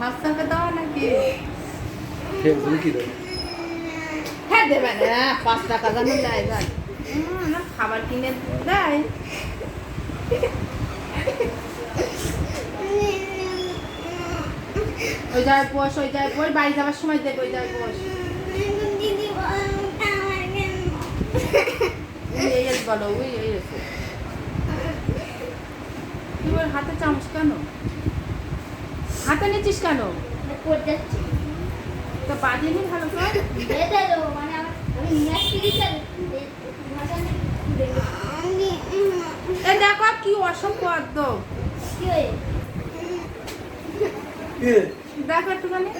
বাচ্চাকে দাও নাকি? তুমি কি দেবে? হ্যাঁ দেবে না, 5 টাকা দাম দেয় না, খাবার কিনে দেয়। ওই যায় বস, ওই যায় বস, বাড়ি যাওয়ার সময় দেবে, ওই যায় বস। বলো ওই এসে তুই ওর হাতে চামচ কেন? হাতে নিচ্ছিস কেন? তো বাজিনি ভালো করে। এ দেখো কি অসম্পদ, দেখো একটুখানি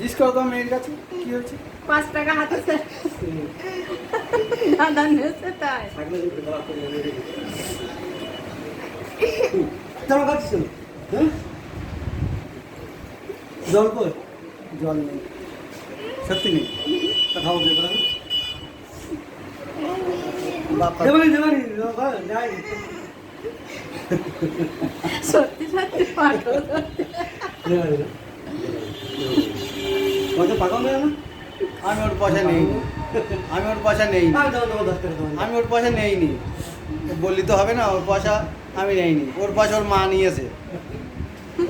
জিজ্ঞেস করো তো মেয়ের কাছে কি হয়েছে। 5 টাকা হাতে দাদা নেছে তাই। জল খাচ্ছিস না? হ্যাঁ জল কই? জল নেই, সত্যি নেই। তা খাবো কি করে? দেবানি যাই। সত্যি সত্যি পাগল। কত পাগল হয়ে না? আমি ওর পয়সা নেই, আমি ওর পয়সা নেই, আমি ওর পয়সা নেইনি। বললি তো হবে না, ওর পয়সা আমি নেইনি। ওর পয়সা ওর মা নিয়েছে,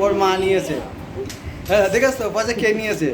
ওর মা নিয়েছে। হ্যাঁ দেখেছ তো পয়সা কে নিয়েছে?